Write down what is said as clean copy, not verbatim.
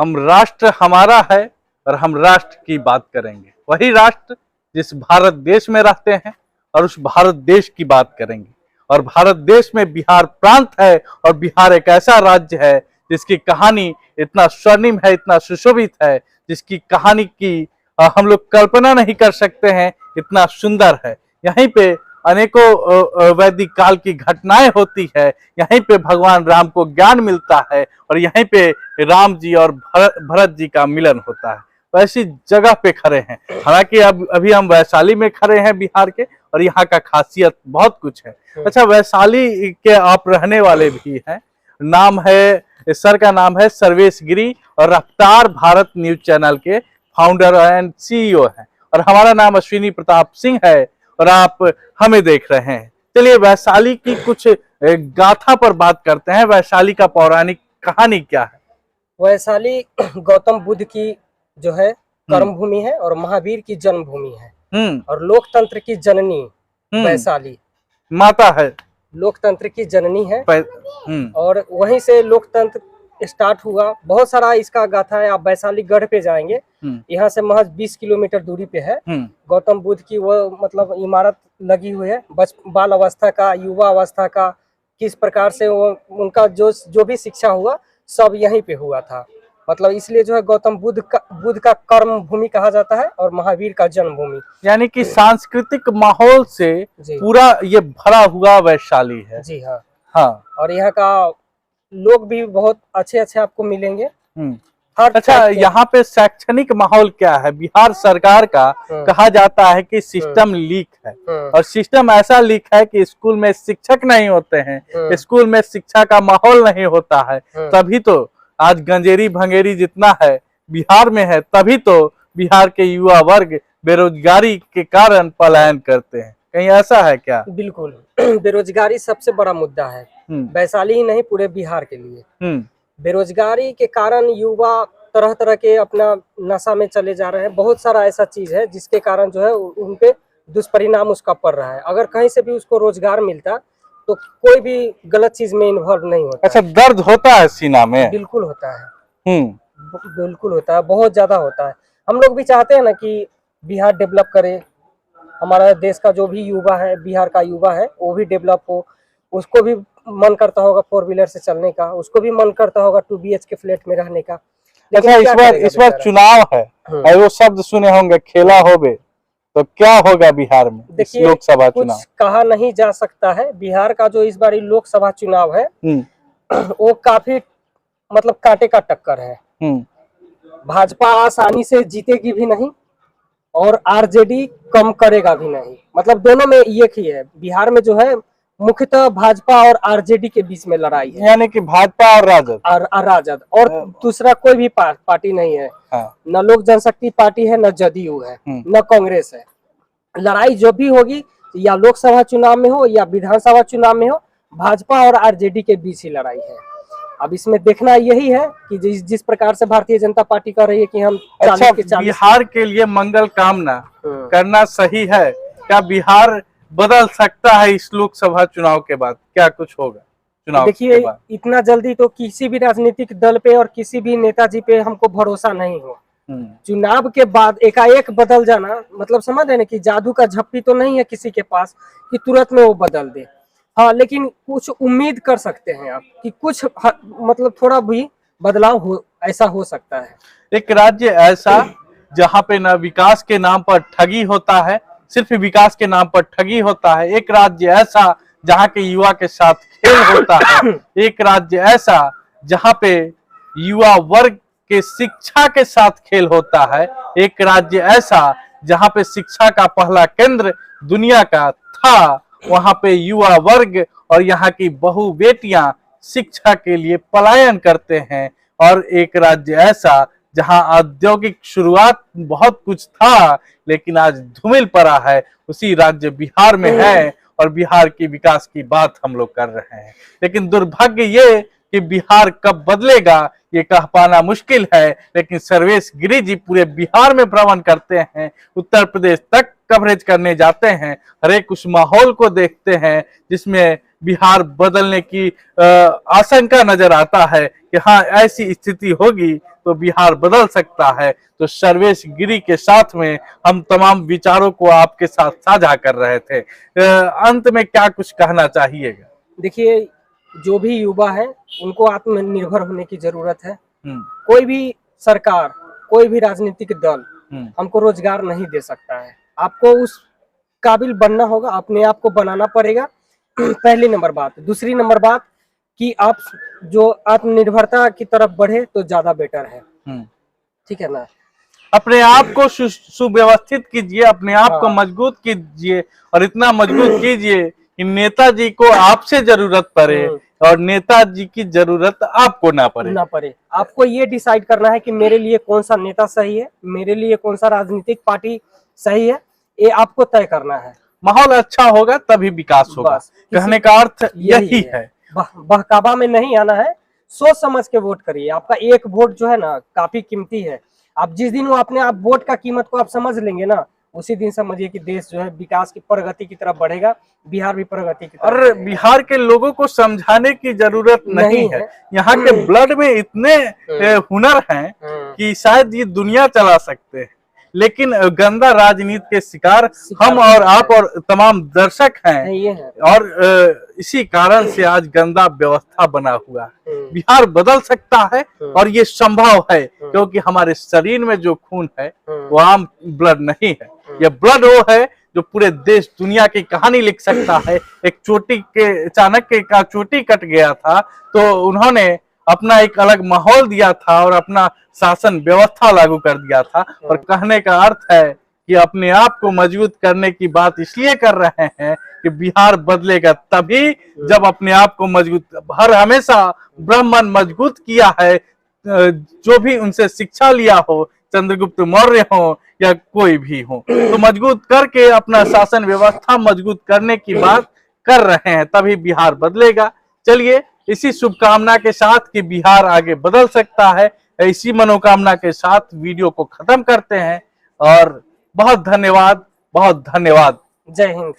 हम राष्ट्र हमारा है और हम राष्ट्र की बात करेंगे। वही राष्ट्र जिस भारत देश में रहते हैं और उस भारत देश की बात करेंगे। और भारत देश में बिहार प्रांत है और बिहार एक ऐसा राज्य है जिसकी कहानी इतना स्वर्णिम है, इतना सुशोभित है, जिसकी कहानी की हम लोग कल्पना नहीं कर सकते हैं, इतना सुंदर है। यहीं पे अनेकों वैदिक काल की घटनाएं होती है, यहीं पे भगवान राम को ज्ञान मिलता है और यहीं पे राम जी और भरत जी का मिलन होता है। वैसी जगह पे खड़े हैं। हालांकि अब अभी हम वैशाली में खड़े हैं बिहार के, और यहाँ का खासियत बहुत कुछ है। अच्छा, वैशाली के आप रहने वाले भी हैं। नाम है, सर का नाम है सर्वेश गिरी और रफ्तार भारत न्यूज चैनल के फाउंडर एंड सीईओ हैं। और हमारा नाम अश्विनी प्रताप सिंह है और आप हमें देख रहे हैं। चलिए वैशाली की कुछ गाथा पर बात करते हैं। वैशाली का पौराणिक कहानी क्या है? वैशाली गौतम बुद्ध की जो है कर्म भूमि है और महावीर की जन्मभूमि है और लोकतंत्र की जननी वैशाली माता है, लोकतंत्र की जननी है। और वहीं से लोकतंत्र स्टार्ट हुआ। बहुत सारा इसका गाथा है। आप वैशाली गढ़ पे जाएंगे, यहाँ से महज 20 किलोमीटर दूरी पे है। गौतम बुद्ध की वो मतलब इमारत लगी हुई है। बाल अवस्था का, युवा अवस्था का, किस प्रकार से वो उनका जो भी शिक्षा हुआ सब यहीं पे हुआ था। मतलब इसलिए जो है गौतम बुद्ध का कर्म भूमि कहा जाता है और महावीर का जन्मभूमि। यानी कि सांस्कृतिक माहौल से पूरा ये भरा हुआ वैशाली है। जी हाँ। हाँ, और यहाँ का लोग भी बहुत अच्छे अच्छे आपको मिलेंगे। अच्छा, यहाँ पे शैक्षणिक माहौल क्या है? बिहार सरकार का कहा जाता है कि सिस्टम लीक है और सिस्टम ऐसा लीक है कि स्कूल में शिक्षक नहीं होते हैं, स्कूल में शिक्षा का माहौल नहीं होता है। तभी तो आज गंजेरी भंगेरी जितना है बिहार में है, तभी तो बिहार के युवा वर्ग बेरोजगारी के कारण पलायन करते हैं। कहीं ऐसा है क्या? बिल्कुल, बेरोजगारी सबसे बड़ा मुद्दा है वैशाली ही नहीं, पूरे बिहार के लिए। बेरोजगारी के कारण युवा तरह तरह के अपना नशा में चले जा रहे हैं। बहुत सारा ऐसा चीज है जिसके कारण जो है उनपे दुष्परिणाम उसका पड़ रहा है। अगर कहीं से भी उसको रोजगार मिलता तो कोई भी गलत चीज में इन्वॉल्व नहीं होता। अच्छा, दर्द होता है सीना में? बिल्कुल होता है। बिल्कुल होता है, बहुत ज्यादा होता है। हम लोग भी चाहते हैं ना कि बिहार डेवलप करे, हमारा देश का जो भी युवा है, बिहार का युवा है, वो भी डेवलप हो। उसको भी मन करता होगा 4 व्हीलर से चलने का, उसको भी मन करता होगा 2 BHK फ्लैट में रहने का। अच्छा, इस बार चुनाव है और वो शब्द सुने होंगे, खेला होगे, तो क्या होगा बिहार में? देखिए, लोकसभा चुनाव कुछ कहा नहीं जा सकता है। बिहार का जो इस बार लोकसभा चुनाव है वो काफी मतलब कांटे का टक्कर है। भाजपा आसानी से जीतेगी भी नहीं और आरजेडी कम करेगा भी नहीं। मतलब दोनों में एक ही है। बिहार में जो है मुख्यतः भाजपा और आरजेडी के बीच में लड़ाई है। यानी कि भाजपा और राजद और दूसरा कोई भी पार्टी नहीं है। न लोक जनशक्ति पार्टी है, न जदयू है, न कांग्रेस है। लड़ाई जो भी होगी, या लोकसभा चुनाव में हो या विधानसभा चुनाव में हो, भाजपा और आरजेडी के बीच ही लड़ाई है। अब इसमें देखना यही है कि जिस प्रकार से भारतीय जनता पार्टी कर रही है कि हम 40 के 40 बिहार के लिए मंगल कामना करना सही है। क्या बिहार बदल सकता है इस लोकसभा चुनाव के बाद? क्या कुछ होगा चुनाव? देखिए, इतना जल्दी तो किसी भी राजनीतिक दल पे और किसी भी नेताजी पे हमको भरोसा नहीं हो। चुनाव के बाद एकाएक बदल जाना, मतलब समझ रहे ना कि जादू का झप्पी तो नहीं है किसी के पास कि तुरंत में वो बदल दे। हाँ, लेकिन कुछ उम्मीद कर सकते हैं आप कि कुछ मतलब थोड़ा भी बदलाव हो, ऐसा हो सकता है। एक राज्य ऐसा जहाँ पे न विकास के नाम पर ठगी होता है, सिर्फ विकास के नाम पर ठगी होता है। एक राज्य ऐसा जहाँ के युवा के साथ खेल होता है। एक राज्य ऐसा जहाँ पे युवा वर्ग के शिक्षा के साथ खेल होता है। एक राज्य ऐसा जहाँ पे शिक्षा का पहला केंद्र दुनिया का था, वहाँ पे युवा वर्ग और यहाँ की बहु बेटियां शिक्षा के लिए पलायन करते हैं। और एक राज्य ऐसा जहां औद्योगिक शुरुआत बहुत कुछ था लेकिन आज धूमिल पड़ा है, उसी राज्य बिहार में है और बिहार की विकास की बात हम लोग कर रहे हैं। लेकिन दुर्भाग्य ये कि बिहार कब बदलेगा ये कह पाना मुश्किल है। लेकिन सर्वेश गिरी जी पूरे बिहार में भ्रमण करते हैं, उत्तर प्रदेश तक कवरेज करने जाते हैं, हर एक उस माहौल को देखते हैं जिसमें बिहार बदलने की आशंका नजर आता है कि हाँ, ऐसी स्थिति होगी तो बिहार बदल सकता है। तो सर्वेश गिरी के साथ में हम तमाम विचारों को आपके साथ साझा कर रहे थे। अंत में क्या कुछ कहना चाहिएगा? देखिए, जो भी युवा है उनको आत्मनिर्भर होने की जरूरत है। कोई भी सरकार, कोई भी राजनीतिक दल हमको रोजगार नहीं दे सकता है। आपको उस काबिल बनना होगा, अपने आप को बनाना पड़ेगा, पहली नंबर बात। दूसरी नंबर बात कि आप जो आत्मनिर्भरता की तरफ बढ़े तो ज्यादा बेटर है। ठीक है ना? अपने आप को सुव्यवस्थित कीजिए, अपने आप को मजबूत कीजिए और इतना मजबूत कीजिए कि नेताजी को आपसे जरूरत पड़े और नेताजी की जरूरत आपको ना पड़े। आपको ये डिसाइड करना है कि मेरे लिए कौन सा नेता सही है, मेरे लिए कौन सा राजनीतिक पार्टी सही है, ये आपको तय करना है। माहौल अच्छा होगा तभी विकास होगा। कहने का अर्थ यही है। बहकावा में नहीं आना है, सोच समझ के वोट करिए। आपका एक वोट जो है ना काफी कीमती है। आप जिस दिन वो अपने आप वोट का कीमत को आप समझ लेंगे ना, उसी दिन समझिए कि देश जो है विकास की प्रगति की तरफ बढ़ेगा, बिहार भी प्रगति की तरफ। और बिहार के लोगों को समझाने की जरूरत नहीं है। यहाँ के ब्लड में इतने हुनर हैं कि शायद ये दुनिया चला सकते हैं, लेकिन गंदा राजनीति के शिकार हम और आप और तमाम दर्शक हैं। और इसी कारण से आज गंदा व्यवस्था बना हुआ है। बिहार बदल सकता है और ये संभव है, क्योंकि हमारे शरीर में जो खून है वो आम ब्लड नहीं है। यह ब्लड वो है जो पूरे देश दुनिया की कहानी लिख सकता है। एक चोटी के चाणक्य का चोटी कट गया था तो उन्होंने अपना एक अलग माहौल दिया था और अपना शासन व्यवस्था लागू कर दिया था। और कहने का अर्थ है कि अपने आप को मजबूत करने की बात इसलिए कर रहे हैं कि बिहार बदलेगा तभी जब अपने आप को मजबूत, हर हमेशा ब्राह्मण मजबूत किया है, जो भी उनसे शिक्षा लिया हो, चंद्रगुप्त मौर्य हो या कोई भी हो, तो मजबूत करके अपना शासन व्यवस्था मजबूत करने की बात कर रहे हैं, तभी बिहार बदलेगा। चलिए, इसी शुभकामना के साथ कि बिहार आगे बदल सकता है, इसी मनोकामना के साथ वीडियो को खत्म करते हैं और बहुत धन्यवाद, बहुत धन्यवाद। जय हिंद।